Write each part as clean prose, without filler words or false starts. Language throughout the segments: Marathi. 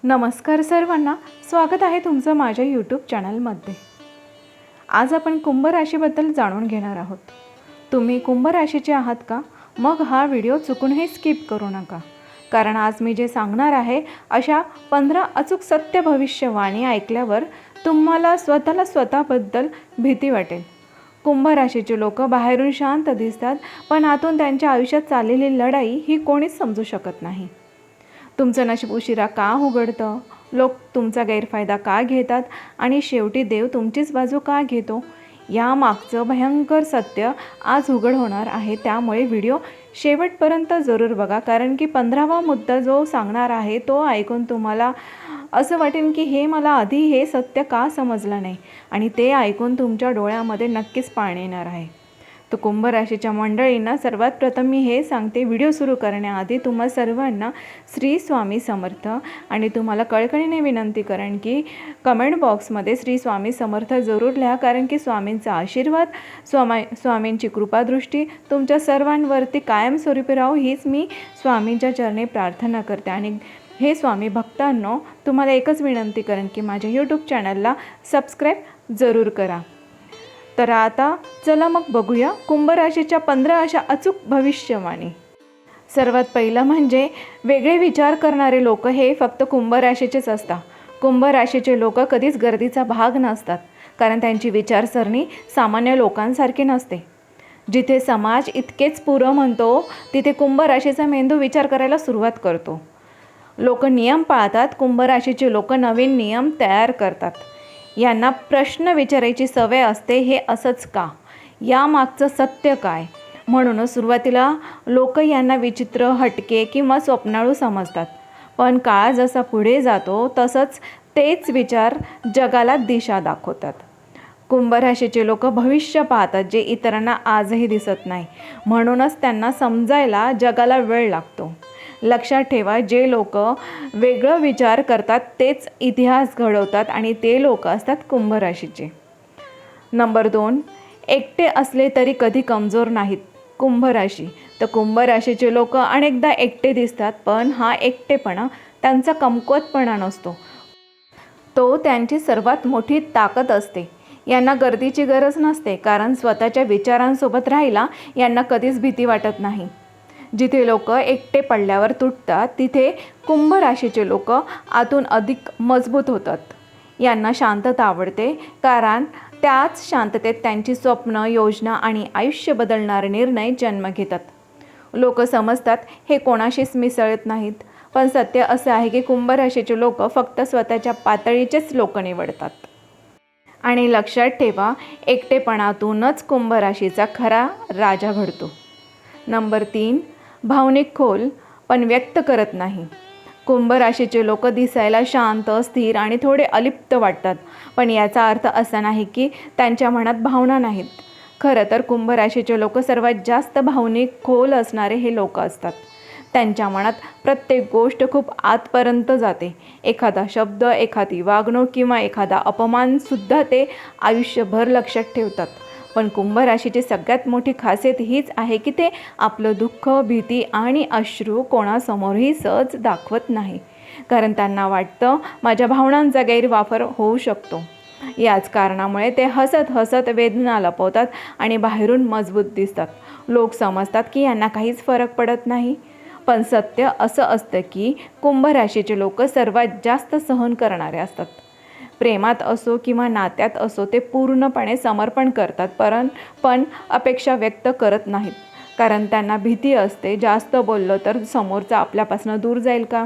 नमस्कार सर्वांना, स्वागत आहे तुमचं माझ्या यूट्यूब चॅनलमध्ये। आज आपण कुंभ राशीबद्दल जाणून घेणार आहोत। तुम्ही कुंभ राशीचे आहात का? मग हा व्हिडिओ चुकूनही स्किप करू नका, कारण आज मी जे सांगणार आहे अशा 15 अचूक सत्य भविष्यवाणी ऐकल्यावर तुम्हाला स्वतःबद्दल भीती वाटेल। कुंभ राशीचे लोक बाहेरून शांत दिसतात, पण आतून त्यांच्या आयुष्यात चाललेली लढाई ही कोणीच समजू शकत नाही। तुमचं नशीब उशिरा का उघडतं, लोक तुमचा गैरफायदा का घेतात आणि शेवटी देव तुमचीच बाजू का घेतो, यामागचं भयंकर सत्य आज उघड होणार आहे। त्यामुळे व्हिडिओ शेवटपर्यंत जरूर बघा, कारण की 15वा मुद्दा जो सांगणार आहे तो ऐकून तुम्हाला असं वाटेल की मला आधी हे सत्य का समजलं नाही, आणि ते ऐकून तुमच्या डोळ्यामध्ये नक्कीच पाणी येणार आहे। तर कुंभ राशीच्या मंडळींना सर्वात प्रथम मी हे सांगते, व्हिडिओ सुरू करण्याआधी तुम्हा सर्वांना श्री स्वामी समर्थ, आणि तुम्हाला कळकळीने विनंती करेन की कमेंट बॉक्समध्ये श्री स्वामी समर्थ जरूर लिहा, कारण की स्वामींचा आशीर्वाद, स्वामींची कृपादृष्टी तुमच्या सर्वांवरती कायमस्वरूपी राहो हीच मी स्वामींच्या चरणी प्रार्थना करते। आणि हे स्वामी भक्तांनो, तुम्हाला एकच विनंती करेन की माझ्या यूट्यूब चॅनलला सबस्क्राईब जरूर करा। तर आता चला मग बघूया कुंभ राशीच्या 15 अशा अचूक भविष्यवाणी। सर्वात पहिलं म्हणजे वेगळे विचार करणारे लोक हे फक्त कुंभ राशीचेच असतात। कुंभ राशीचे लोक कधीच गर्दीचा भाग नसतात, कारण त्यांची विचारसरणी सामान्य लोकांसारखी नसते। जिथे समाज इतकेच पुरं म्हणतो, तिथे कुंभ राशीचा मेंदू विचार करायला सुरुवात करतो। लोक नियम पाळतात, कुंभ राशीचे लोक नवीन नियम तयार करतात। यांना प्रश्न विचारायची सवय असते, हे असंच का, यामागचं सत्य काय। म्हणूनच सुरुवातीला लोक यांना विचित्र, हटके किंवा स्वप्नाळू समजतात, पण काळ जसा पुढे जातो तसंच तेच विचार जगाला दिशा दाखवतात। कुंभ राशीचे लोक भविष्य पाहतात, जे इतरांना आजही दिसत नाही, म्हणूनच त्यांना समजायला जगाला वेळ लागतो। लक्षात ठेवा, जे लोक वेगळं विचार करतात तेच इतिहास घडवतात, आणि ते लोक असतात कुंभ राशीचे। नंबर 2, एकटे असले तरी कधी कमजोर नाहीत कुंभ राशी। तर कुंभ राशीचे लोक अनेकदा एकटे दिसतात, पण हा एकटेपणा त्यांचा कमकुवतपणा नसतो, तो त्यांची सर्वात मोठी ताकद असते। यांना गर्दीची गरज नसते, कारण स्वतःच्या विचारांसोबत राहायला यांना कधीच भीती वाटत नाही। जिथे लोक एकटे पडल्यावर तुटतात, तिथे कुंभ राशीचे लोक आतून अधिक मजबूत होतात। यांना शांतता आवडते, कारण त्याच शांततेत त्यांची स्वप्न, योजना आणि आयुष्य बदलणारे निर्णय जन्म घेतात। लोक समजतात हे कोणाशीच मिसळत नाहीत, पण सत्य असं आहे की कुंभ राशीचे लोक फक्त स्वतःच्या पातळीचेच लोक निवडतात। आणि लक्षात ठेवा, एकटेपणातूनच कुंभ राशीचा खरा राजा घडतो। नंबर 3, भावनिक खोल पण व्यक्त करत नाही। कुंभ राशीचे लोक दिसायला शांत, स्थिर आणि थोडे अलिप्त वाटतात, पण याचा अर्थ असा नाही की त्यांच्या मनात भावना नाहीत। खरं तर कुंभ राशीचे लोक सर्वात जास्त भावनिक खोल असणारे हे लोक असतात। त्यांच्या मनात प्रत्येक गोष्ट खूप आतपर्यंत जाते। एखादा शब्द, एखादी वागणूक किंवा एखादा अपमानसुद्धा ते आयुष्यभर लक्षात ठेवतात। पण कुंभ राशीची सगळ्यात मोठी खासियत हीच आहे की ते आपलं दुःख, भीती आणि अश्रू कोणासमोरही सहज दाखवत नाही, कारण त्यांना वाटतं माझ्या भावनांचा गैरवापर होऊ शकतो। याच कारणामुळे ते हसत हसत वेदना लपवतात आणि बाहेरून मजबूत दिसतात। लोक समजतात की यांना काहीच फरक पडत नाही, पण सत्य असं असतं की कुंभ राशीचे लोक सर्वात जास्त सहन करणारे असतात। प्रेमात असो किंवा नात्यात असो, ते पूर्णपणे समर्पण करतात, पण अपेक्षा व्यक्त करत नाहीत, कारण त्यांना भीती असते जास्त बोललो तर समोरचा आपल्यापासून दूर जाईल का।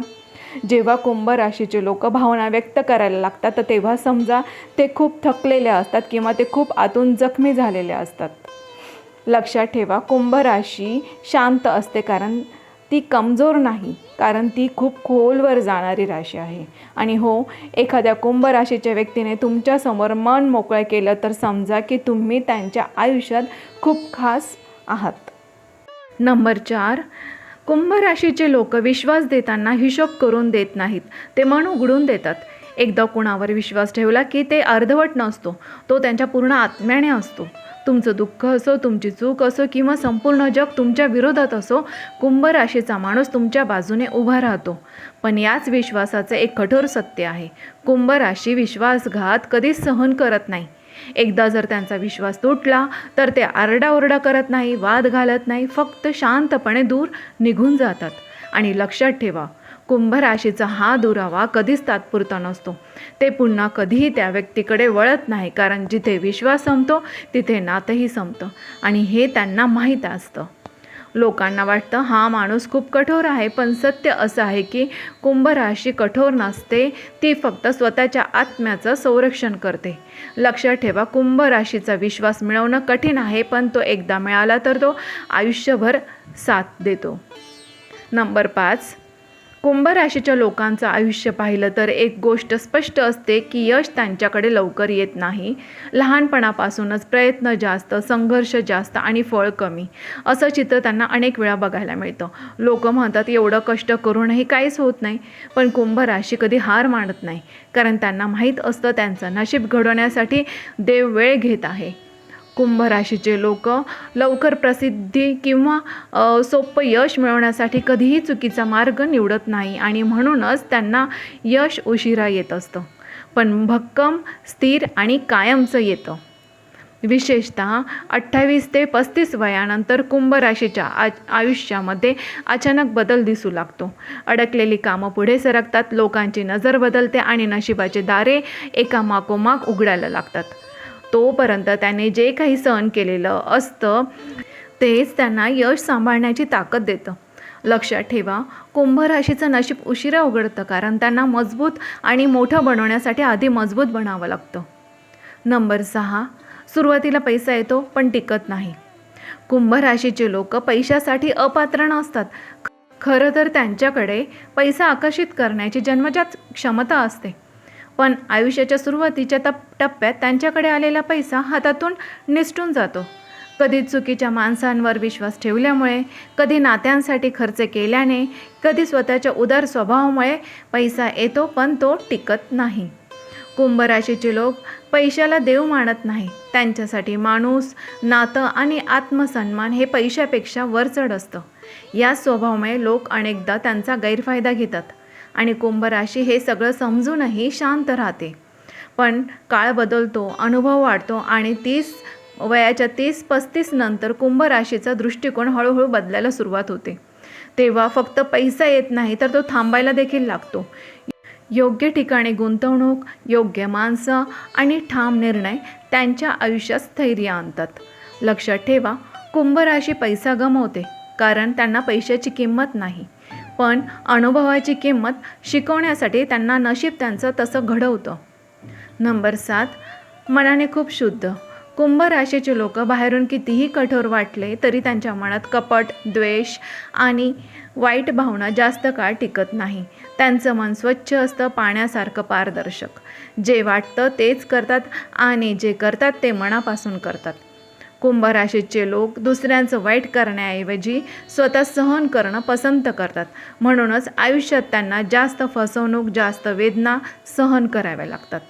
जेव्हा कुंभ राशीचे लोक भावना व्यक्त करायला लागतात, तर तेव्हा समजा ते खूप थकलेले असतात किंवा ते खूप आतून जखमी झालेले असतात। लक्षात ठेवा, कुंभ राशी शांत असते कारण ती कमजोर नाही, कारण ती खूप खोलवर जाणारी राशी आहे। आणि हो, एखाद्या कुंभ राशीच्या व्यक्तीने तुमच्यासमोर मन मोकळं केलं तर समजा की तुम्ही त्यांच्या आयुष्यात खूप खास आहात। नंबर 4, कुंभ राशीचे लोक विश्वास देताना हिशोब करून देत नाहीत, ते मन उघडून देतात। एकदा कुणावर विश्वास ठेवला की ते अर्धवट नसतो, तो त्यांच्या पूर्ण आत्म्याने असतो। तुमचं दुःख असो, तुमची चूक असो किंवा संपूर्ण जग तुमच्या विरोधात असो, कुंभ राशीचा माणूस तुमच्या बाजूने उभा राहतो. पण याच विश्वासाचे एक कठोर सत्य आहे. कुंभ राशी विश्वासघात कधीच सहन करत नाही. एकदा जर त्यांचा विश्वास तुटला तर ते आरडाओरडा करत नाही, वाद घालत नाही, फक्त शांतपणे दूर निघून जातात. आणि लक्षात ठेवा, कुंभ राशीचा हा दुरावा कधीच तात्पुरता नसतो. ते पुन्हा कधीही त्या व्यक्तीकडे वळत नाही, कारण जिथे विश्वास संपतो तिथे नातंही संपतं आणि हे त्यांना माहीत असतं. लोकांना वाटतं हा माणूस खूप कठोर आहे, पण सत्य असं आहे की कुंभ राशी कठोर नसते, ती फक्त स्वतःच्या आत्म्याचं संरक्षण करते. लक्षात ठेवा, कुंभ राशीचा विश्वास मिळवणं कठीण आहे, पण तो एकदा मिळाला तर तो आयुष्यभर साथ देतो. नंबर 5, कुंभ राशीच्या लोकांचं आयुष्य पाहिलं तर एक गोष्ट स्पष्ट असते की यश त्यांच्याकडे लवकर येत नाही. लहानपणापासूनच प्रयत्न जास्त, संघर्ष जास्त आणि फळ कमी, असं चित्र त्यांना अनेक वेळा बघायला मिळतं. लोक म्हणतात एवढं कष्ट करूनही काहीच होत नाही, पण कुंभ राशी कधी हार मानत नाही, कारण त्यांना माहीत असतं त्यांचं नशीब घडवण्यासाठी देव वेळ घेत आहे. कुंभ राशीचे लोक लवकर प्रसिद्धी किंवा सोपं यश मिळवण्यासाठी कधीही चुकीचा मार्ग निवडत नाही आणि म्हणूनच त्यांना यश उशिरा येत असतं, पण भक्कम, स्थिर आणि कायमचं येतं. विशेषतः 28 ते 35 वयानंतर कुंभ राशीच्या आयुष्यामध्ये अचानक बदल दिसू लागतो. अडकलेली कामं पुढे सरकतात, लोकांची नजर बदलते आणि नशिबाचे दारे एकामागोमाग उघडायला लागतात. तोपर्यंत त्याने जे काही सहन केलेलं असतं तेच त्यांना यश सांभाळण्याची ताकद देतं. लक्षात ठेवा, कुंभ राशीचं नशीब उशिरा उघडतं, कारण त्यांना मजबूत आणि मोठं बनवण्यासाठी आधी मजबूत बनावं लागतं. नंबर 6, सुरुवातीला पैसा येतो पण टिकत नाही. कुंभ राशीचे लोक पैशासाठी अपात्र नसतात. खरं तर त्यांच्याकडे पैसा आकर्षित करण्याची जन्मजात क्षमता असते, पण आयुष्याच्या सुरुवातीच्या टप्प्यात त्यांच्याकडे आलेला पैसा हातातून निसटून जातो. कधी चुकीच्या माणसांवर विश्वास ठेवल्यामुळे, कधी नात्यांसाठी खर्च केल्याने, कधी स्वतःच्या उदार स्वभावामुळे पैसा येतो पण तो टिकत नाही. कुंभ राशीचे लोक पैशाला देव मानत नाही. त्यांच्यासाठी माणूस, नातं आणि आत्मसन्मान हे पैशापेक्षा वरचढ असतं. या स्वभावामुळे लोक अनेकदा त्यांचा गैरफायदा घेतात आणि कुंभ राशी हे सगळं समजूनही शांत राहते. पण काळ बदलतो, अनुभव वाढतो आणि वयाच्या 30-35 नंतर कुंभ राशीचा दृष्टिकोन हळूहळू बदलायला सुरुवात होते. तेव्हा फक्त पैसा येत नाही तर तो थांबायला देखील लागतो. योग्य ठिकाणी गुंतवणूक, योग्य माणसं आणि ठाम निर्णय त्यांच्या आयुष्यात स्थैर्य आणतात. लक्षात ठेवा, कुंभ राशी पैसा गमावते कारण त्यांना पैशाची किंमत नाही, पण अनुभवाची किंमत शिकवण्यासाठी त्यांना नशीब त्यांचं तसं घडवतं. नंबर 7, मनाने खूप शुद्ध. कुंभ राशीचे लोक बाहेरून कितीही कठोर वाटले तरी त्यांच्या मनात कपट, द्वेष आणि वाईट भावना जास्त काळ टिकत नाही. त्यांचं मन स्वच्छ असतं, पाण्यासारखं पारदर्शक. जे वाटतं तेच करतात आणि जे करतात ते मनापासून करतात. कुंभ राशीचे लोक दुसऱ्यांचं वाईट करण्याऐवजी स्वतः सहन करणं पसंत करतात. म्हणूनच आयुष्यात त्यांना जास्त फसवणूक, जास्त वेदना सहन कराव्या लागतात.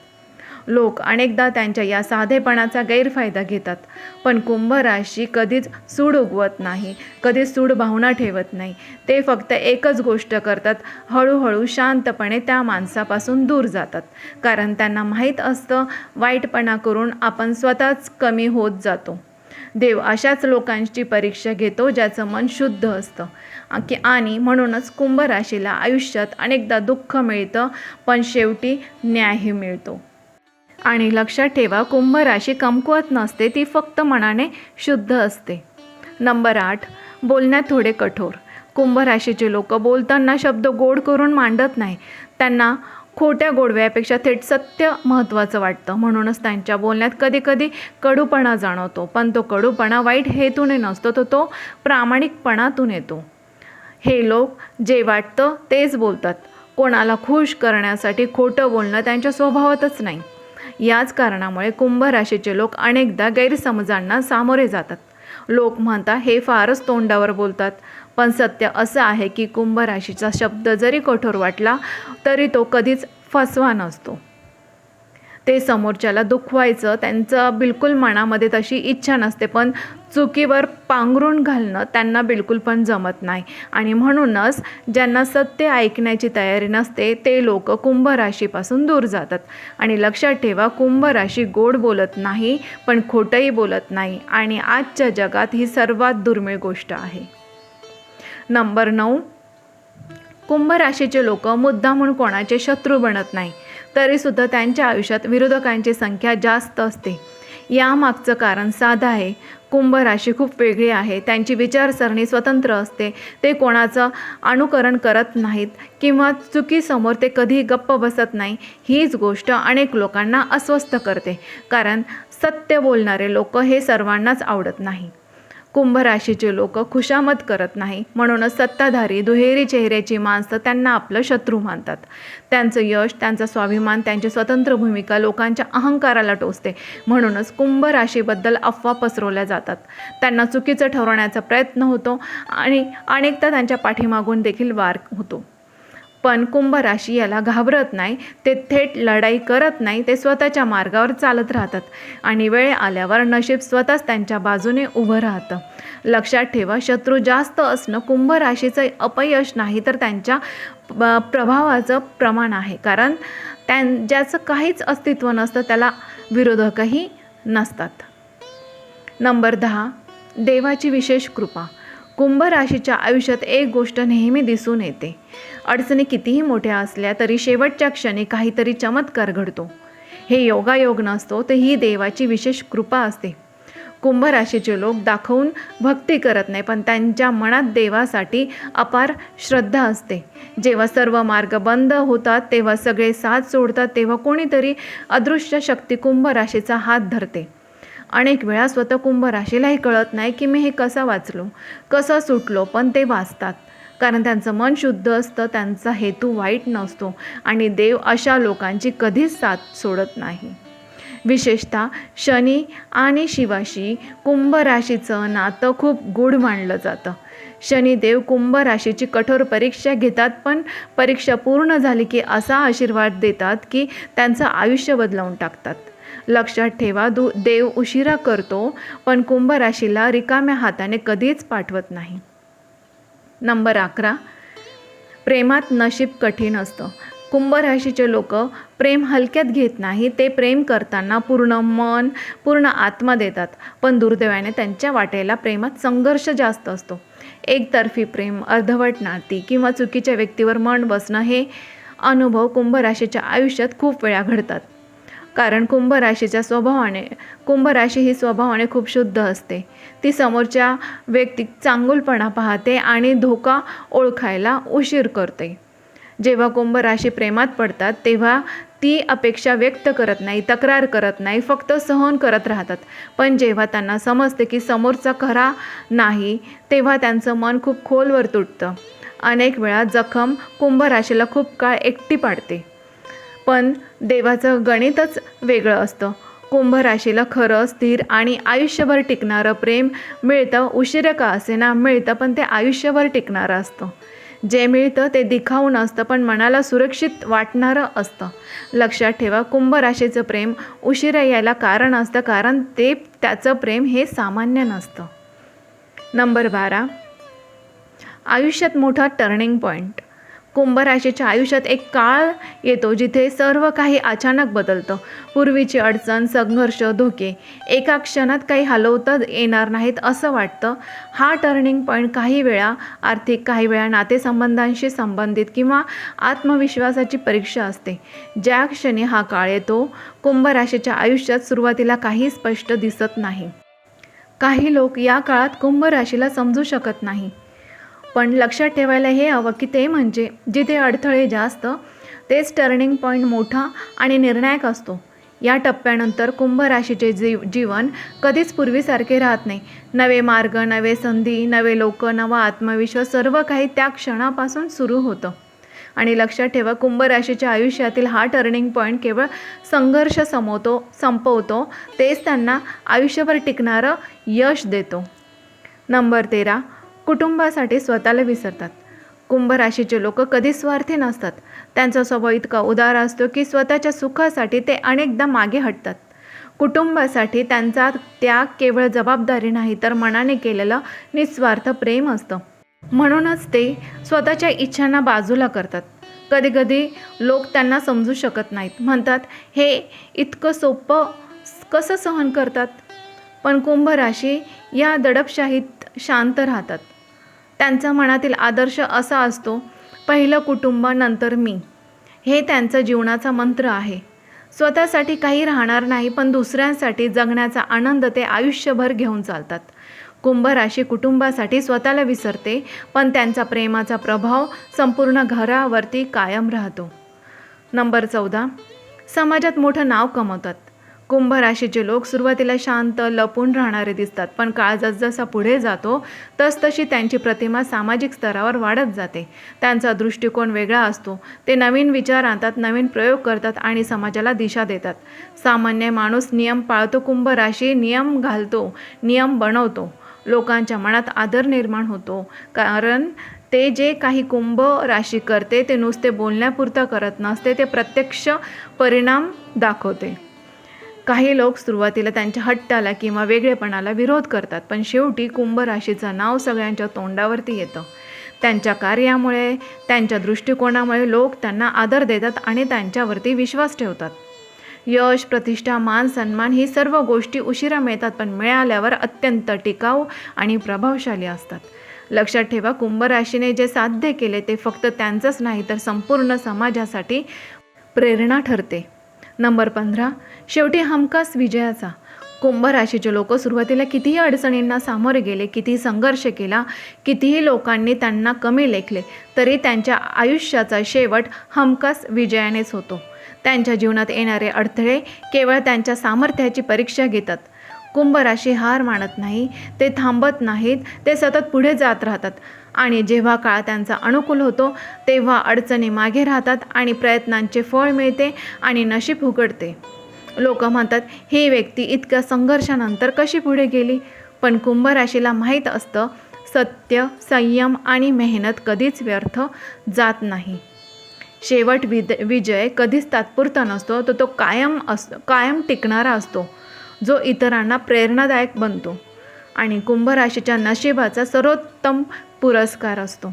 लोक अनेकदा त्यांच्या या साधेपणाचा गैरफायदा घेतात, पण कुंभ राशी कधीच सूड उगवत नाही, कधीच सूड भावना ठेवत नाही. ते फक्त एकच गोष्ट करतात, हळूहळू शांतपणे त्या माणसापासून दूर जातात, कारण त्यांना माहीत असतं वाईटपणा करून आपण स्वतःच कमी होत जातो. देव अशाच लोकांची परीक्षा घेतो ज्याचं मन शुद्ध असतं. आणि म्हणूनच कुंभ राशीला आयुष्यात अनेकदा दुःख मिळतं, पण शेवटी न्यायही मिळतो. आणि लक्षात ठेवा, कुंभ राशी कमकुवत नसते, ती फक्त मनाने शुद्ध असते. नंबर 8, बोलण्यात थोडे कठोर. कुंभ राशीचे लोक बोलताना शब्द गोड करून मांडत नाही. त्यांना खोट्या गोडव्यापेक्षा थेट सत्य महत्त्वाचं वाटतं. म्हणूनच त्यांच्या बोलण्यात कधीकधी कडूपणा जाणवतो, पण तो कडूपणा वाईट हेतूने नसतो, तो प्रामाणिकपणातून येतो. हे लोक जे वाटतं तेच बोलतात. कोणाला खुश करण्यासाठी खोटं बोलणं त्यांच्या स्वभावातच नाही. याच कारणामुळे कुंभ राशीचे लोक अनेकदा गैरसमजांना सामोरे जातात. लोक म्हणतात हे फारच तोंडावर बोलतात, पण सत्य असं आहे की कुंभ राशीचा शब्द जरी कठोर वाटला तरी तो कधीच फसवा नसतो. ते समोरच्याला दुखवायचं त्यांचं बिलकुल मनामध्ये तशी इच्छा नसते, पण चुकीवर पांघरून घालणं त्यांना बिलकुल पण जमत नाही. आणि म्हणूनच ज्यांना सत्य ऐकण्याची तयारी नसते ते लोक कुंभ राशीपासून दूर जातात. आणि लक्षात ठेवा, कुंभ राशी गोड बोलत नाही पण खोटंही बोलत नाही आणि आजच्या जगात ही सर्वात दुर्मिळ गोष्ट आहे. नंबर 9, कुंभ राशीचे लोक मुद्दामून कोणाचे शत्रू बनत नाही, तरीसुद्धा त्यांच्या आयुष्यात विरोधकांची संख्या जास्त असते. यामागचं कारण साधं आहे. कुंभ राशी खूप वेगळी आहे. त्यांची विचारसरणी स्वतंत्र असते. ते कोणाचं अनुकरण करत नाहीत किंवा चुकीसमोर ते कधी गप्प बसत नाही. हीच गोष्ट अनेक लोकांना अस्वस्थ करते, कारण सत्य बोलणारे लोक हे सर्वांनाच आवडत नाही. कुंभ राशीचे लोक खुशामत करत नाही, म्हणूनच सत्ताधारी दुहेरी चेहऱ्याची माणसं त्यांना आपलं शत्रू मानतात. त्यांचं यश, त्यांचा स्वाभिमान, त्यांची स्वतंत्र भूमिका लोकांच्या अहंकाराला टोचते. म्हणूनच कुंभ राशीबद्दल अफवा पसरवल्या जातात. त्यांना चुकीचं ठरवण्याचा प्रयत्न होतो आणि अनेकदा त्यांच्या पाठीमागून देखील वार होतो. पण कुंभ राशी याला घाबरत नाही. ते थेट लढाई करत नाही. ते स्वतःच्या मार्गावर चालत राहतात आणि वेळ आल्यावर नशीब स्वतःच त्यांच्या बाजूने उभं राहतं. लक्षात ठेवा, शत्रू जास्त असणं कुंभ राशीचं अपयश नाही, तर त्यांच्या प्रभावाचं प्रमाण आहे. कारण ज्याचं काहीच अस्तित्व नसतं त्याला विरोधकही नसतात. नंबर 10, देवाची विशेष कृपा. कुंभ राशीच्या आयुष्यात एक गोष्ट नेहमी दिसून येते. अडचणी कितीही मोठ्या असल्या तरी शेवटच्या क्षणी काहीतरी चमत्कार घडतो. हे योगायोग नसतो, तर ही देवाची विशेष कृपा असते. कुंभ राशीचे लोक दाखवून भक्ती करत नाही, पण त्यांच्या मनात देवासाठी अपार श्रद्धा असते. जेव्हा सर्व मार्ग बंद होतात, तेव्हा सगळे साथ सोडतात, तेव्हा कोणीतरी अदृश्य शक्ती कुंभ राशीचा हात धरते. अनेक वेळा स्वतः कुंभ राशीलाही कळत नाही की मी हे कसं वाचलो, कसं सुटलो, पण ते वाचतात. कारण त्यांचं मन शुद्ध असतं, त्यांचा हेतू वाईट नसतो आणि देव अशा लोकांची कधीच साथ सोडत नाही. विशेषतः शनी आणि शिवाशी कुंभ राशीचं नातं खूप गूढ मानलं जातं. शनिदेव कुंभ राशीची कठोर परीक्षा घेतात, पण परीक्षा पूर्ण झाली की असा आशीर्वाद देतात की त्यांचं आयुष्य बदलवून टाकतात. लक्षात ठेवा, देव उशिरा करतो, पण कुंभ राशीला रिकाम्या हाताने कधीच पाठवत नाही. नंबर 11, प्रेमात नशीब कठीण असतं. कुंभ राशीचे लोक प्रेम हलक्यात घेत नाही. ते प्रेम करताना पूर्ण मन, पूर्ण आत्मा देतात, पण दुर्दैवाने त्यांच्या वाटेला प्रेमात संघर्ष जास्त असतो. एकतर्फी प्रेम, अर्धवट नाती किंवा चुकीच्या व्यक्तीवर मन बसणं हे अनुभव कुंभ राशीच्या आयुष्यात खूप वेळा घडतात. कारण कुंभ राशी ही स्वभावाने खूप शुद्ध असते. ती समोरच्या व्यक्ती चांगुलपणा पाहते आणि धोका ओळखायला उशीर करते. जेव्हा कुंभ राशी प्रेमात पडतात तेव्हा ती अपेक्षा व्यक्त करत नाही, तक्रार करत नाही, फक्त सहन करत राहतात. पण जेव्हा त्यांना समजते की समोरचा खरा नाही, तेव्हा त्यांचं मन खूप खोलवर तुटतं. अनेक वेळा जखम कुंभ राशीला खूप काळ एकटी पाडते. पण देवाचं गणितच वेगळं असतं. कुंभ राशीला खरं, स्थिर आणि आयुष्यभर टिकणारं प्रेम मिळतं. उशिरा का असेना मिळतं, पण ते आयुष्यभर टिकणारं असतं. जे मिळतं ते दिखाऊ नसतं, पण मनाला सुरक्षित वाटणारं असतं. लक्षात ठेवा, कुंभ राशीचं प्रेम उशिरा यायला कारण असतं, कारण त्याचं प्रेम हे सामान्य नसतं. नंबर 12, आयुष्यात मोठा टर्निंग पॉईंट. कुंभ राशीच्या आयुष्यात एक काळ येतो जिथे सर्व काही अचानक बदलतं. पूर्वीची अडचण, संघर्ष, धोके एका क्षणात काही हलवता येणार नाहीत असं वाटतं. हा टर्निंग पॉईंट काही वेळा आर्थिक, काही वेळा नातेसंबंधांशी संबंधित किंवा आत्मविश्वासाची परीक्षा असते. ज्या क्षणी हा काळ येतो, कुंभ राशीच्या आयुष्यात सुरुवातीला काही स्पष्ट दिसत नाही. काही लोक या काळात कुंभ राशीला समजू शकत नाही. पण लक्षात ठेवायला हे हवं की ते म्हणजे जिथे अडथळे जास्त, तेच टर्निंग पॉईंट मोठा आणि निर्णायक असतो. या टप्प्यानंतर कुंभ राशीचे जीवन कधीच पूर्वीसारखे राहत नाही. नवे मार्ग, नवे संधी, नवे लोक, नवा आत्मविश्वास, सर्व काही त्या क्षणापासून सुरू होतं. आणि लक्षात ठेवा, कुंभ राशीच्या आयुष्यातील हा टर्निंग पॉईंट केवळ संघर्ष संपवतो, तेच त्यांना आयुष्यभर टिकणारं यश देतो. नंबर 13, कुटुंबासाठी स्वतःला विसरतात. कुंभ राशीचे लोक कधी स्वार्थी नसतात. त्यांचा स्वभाव इतका उदार असतो की स्वतःच्या सुखासाठी ते अनेकदा मागे हटतात. कुटुंबासाठी त्यांचा त्याग केवळ जबाबदारी नाही तर मनाने केलेलं निस्वार्थ प्रेम असतं. म्हणूनच ते स्वतःच्या इच्छांना बाजूला करतात. कधीकधी लोक त्यांना समजू शकत नाहीत, म्हणतात हे इतकं सोपं कसं सहन करतात. पण कुंभ राशी या दडपशाहीत शांत राहतात. त्यांच्या मनातील आदर्श असा असतो, पहिलं कुटुंब नंतर मी. हे त्यांचा जीवनाचा मंत्र आहे. स्वतःसाठी काही राहणार नाही, पण दुसऱ्यांसाठी जगण्याचा आनंद ते आयुष्यभर घेऊन चालतात. कुंभ राशी कुटुंबासाठी स्वतःला विसरते, पण त्यांचा प्रेमाचा प्रभाव संपूर्ण घरावरती कायम राहतो. नंबर 14, समाजात मोठं नाव कमवतात. कुंभ राशीचे लोक सुरुवातीला शांत, लपून राहणारे दिसतात, पण काळ जसजसा पुढे जातो तसतशी त्यांची प्रतिमा सामाजिक स्तरावर वाढत जाते. त्यांचा दृष्टिकोन वेगळा असतो. ते नवीन विचार आणतात, नवीन प्रयोग करतात आणि समाजाला दिशा देतात. सामान्य माणूस नियम पाळतो, कुंभ राशी नियम घालतो, नियम बनवतो. लोकांच्या मनात आदर निर्माण होतो, कारण ते जे काही कुंभ राशी करते ते नुसते बोलण्यापुरतं करत नसते, ते प्रत्यक्ष परिणाम दाखवते. काही लोक सुरुवातीला त्यांच्या हट्टाला किंवा वेगळेपणाला विरोध करतात, पण शेवटी कुंभ राशीचं नाव सगळ्यांच्या तोंडावरती येतं. त्यांच्या कार्यामुळे, त्यांच्या दृष्टिकोनामुळे लोक त्यांना आदर देतात आणि त्यांच्यावरती विश्वास ठेवतात. यश, प्रतिष्ठा, मान, सन्मान ही सर्व गोष्टी उशिरा मिळतात, पण मिळाल्यावर अत्यंत टिकाऊ आणि प्रभावशाली असतात. लक्षात ठेवा, कुंभ राशीने जे साध्य केले ते फक्त त्यांचंच नाही तर संपूर्ण समाजासाठी प्रेरणा ठरते. नंबर 15, शेवटी हमखास विजयाचा. कुंभ राशीचे लोक सुरुवातीला कितीही अडचणींना सामोरे गेले, कितीही संघर्ष केला, कितीही लोकांनी त्यांना कमी लेखले, तरी त्यांच्या आयुष्याचा शेवट हमखास विजयानेच होतो. त्यांच्या जीवनात येणारे अडथळे केवळ त्यांच्या सामर्थ्याची परीक्षा घेतात. कुंभ राशी हार मानत नाही, ते थांबत नाहीत, ते सतत पुढे जात राहतात आणि जेव्हा काळ त्यांचा अनुकूल होतो तेव्हा अडचणी मागे राहतात आणि प्रयत्नांचे फळ मिळते आणि नशीब उघडते. लोक म्हणतात ही व्यक्ती इतक्या संघर्षानंतर कशी पुढे गेली, पण कुंभ राशीला माहीत असतं सत्य, संयम आणि मेहनत कधीच व्यर्थ जात नाही. शेवट विजय कधीच तात्पुरता नसतो, तो कायम टिकणारा असतो, जो इतरांना प्रेरणादायक बनतो आणि कुंभ राशीच्या नशिबाचा सर्वोत्तम पुरस्कार असतो.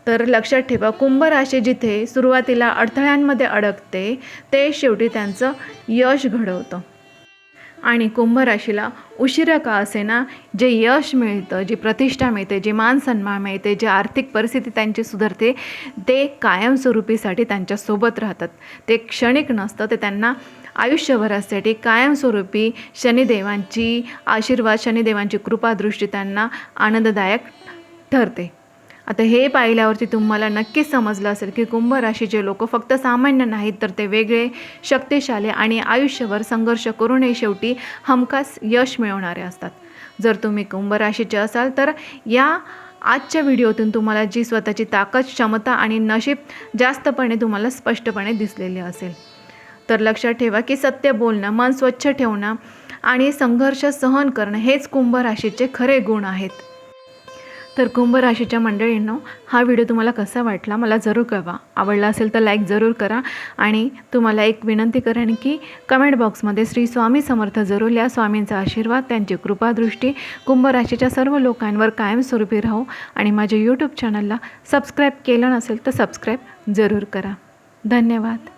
तर लक्षात ठेवा, कुंभ राशी जिथे सुरुवातीला अडथळ्यांमध्ये अडकते ते शेवटी त्यांचं यश घडवतं. आणि कुंभ राशीला उशिरा का असेना जे यश मिळतं, जी प्रतिष्ठा मिळते, जे मान सन्मान मिळते, जे आर्थिक परिस्थिती त्यांची सुधारते, ते कायमस्वरूपीसाठी त्यांच्यासोबत राहतात. ते क्षणिक नसतं, ते त्यांना आयुष्यभरासाठी कायमस्वरूपी शनिदेवांची आशीर्वाद, शनिदेवांची कृपादृष्टी त्यांना आनंददायक ठरते. आता हे पाहिल्यावरती तुम्हाला नक्कीच समजलं असेल की कुंभ राशीचे लोक फक्त सामान्य नाहीत, तर ते वेगळे, शक्तिशाली आणि आयुष्यभर संघर्ष करूनही शेवटी हमखास यश मिळवणारे असतात. जर तुम्ही कुंभ राशीचे असाल तर या आजच्या व्हिडिओतून तुम्हाला जी स्वतःची ताकद, क्षमता आणि नशीब जास्तपणे तुम्हाला स्पष्टपणे दिसलेले असेल. तर लक्षात ठेवा की सत्य बोलणं, मन स्वच्छ ठेवणं आणि संघर्ष सहन करणं हेच कुंभ राशीचे खरे गुण आहेत. तर कुंभ राशीच्या मंडळींनो, हा व्हिडिओ तुम्हाला कसा वाटला मला जरूर कळवा. आवडला असेल तर लाईक जरूर करा आणि तुम्हाला एक विनंती करेन की कमेंट बॉक्समध्ये श्री स्वामी समर्थ जरूर लिहा. स्वामींचा आशीर्वाद, त्यांची कृपादृष्टी कुंभ राशीच्या सर्व लोकांवर कायमस्वरूपी राहो आणि माझ्या यूट्यूब चॅनलला सबस्क्राईब केलं नसेल तर सबस्क्राईब जरूर करा. धन्यवाद.